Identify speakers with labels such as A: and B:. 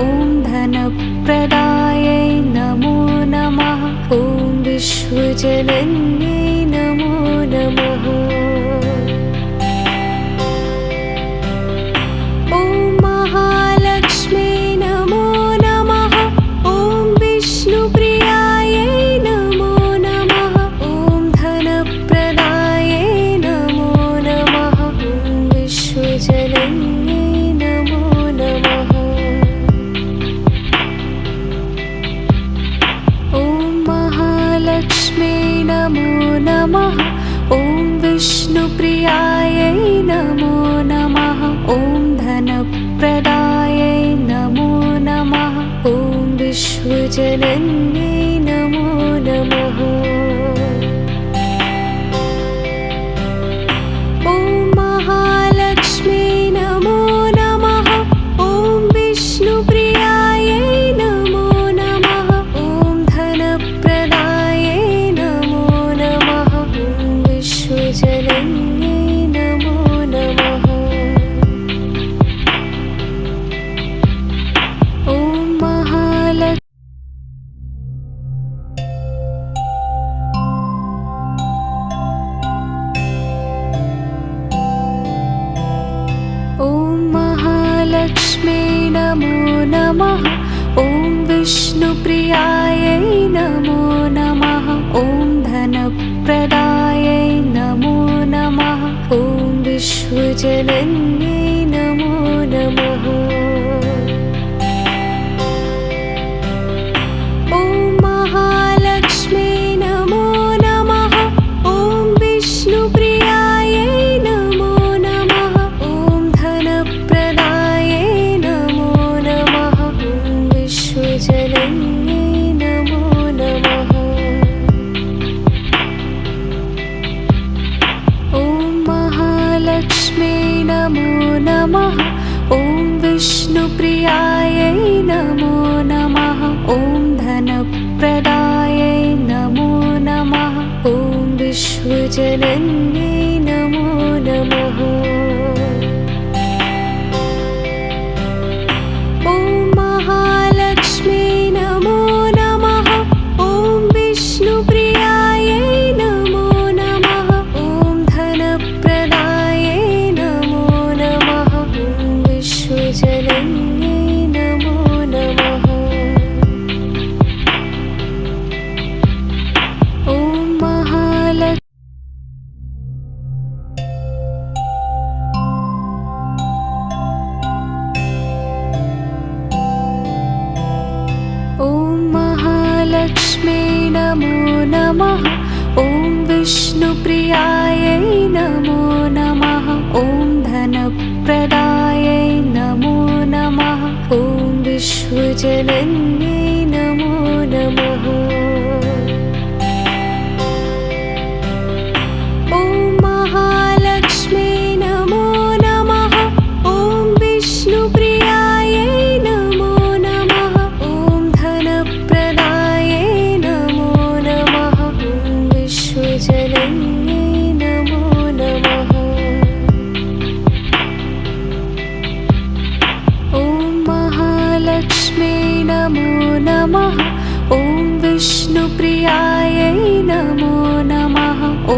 A: ॐ धनप्रदायै नमो नमः। ॐ विश्वजनन्यै नमो नमः। ॐ महालक्ष्मी नमो नमः। ॐ विष्णुप्रियायै नमो नमः। ॐ धनप्रदायै नमो नमः। ॐ विश्वजनन्यै नमो नमः। ॐ महालक्ष्मी नमो नमः। ॐ विष्णुप्रियायै नमो नमः। ॐ धनप्रदायै नमो नमः। ॐ विश्वजनन्यै नमो नमः। ॐ महालक्ष्मी नमो नमः। ॐ विष्णुप्रियायै नमो नमः। ॐ धनप्रदायै नमो नमः। ॐ विश्वजनन्यै नमो नमः। ॐ महालक्ष्मी ॐ महालक्ष्मी नमो नमः। ॐ विष्णुप्रियायै नमो नमः। ॐ धनप्रदायै नमो नमः। ॐ विश्वजनन्यै नमो नमः। ॐ महालक्ष्मी नमो नमः। ॐ विष्णुप्रियायै नमो नमः। ॐ धनप्रदायै नमो नमः। ॐ विश्वजनन्यै नमो नमः। ॐ महालक्ष्मी नमो नमः। ॐ विष्णुप्रियायै नमो नमः। ॐ धनप्रदायै नमो नमः। ॐ विश्वजनन्यै नमो नमः। ॐ महालक्ष्मी नमो नमः। ॐ विष्णुप्रियायै नमो नमः। ॐ धनप्रदायै नमो नमः। ॐ विश्वजनन्यै नमो नमः। ॐ महालक्ष्मी ॐ महालक्ष्मी नमो नमः। ॐ विष्णुप्रियायै नमो नमः। ॐ धनप्रदायै नमो नमः। ॐ विश्वजनन्यै नमो नमः। ॐ महालक्ष्मी नमो नमः। ॐ विष्णुप्रियायै नमो नमः। ॐ धनप्रदायै नमो नमः। ॐ विश्वजनन्यै नमो नमः। ॐ महालक्ष्मी नमो नमः। ॐ विष्णुप्रियायै नमो नमः। ॐ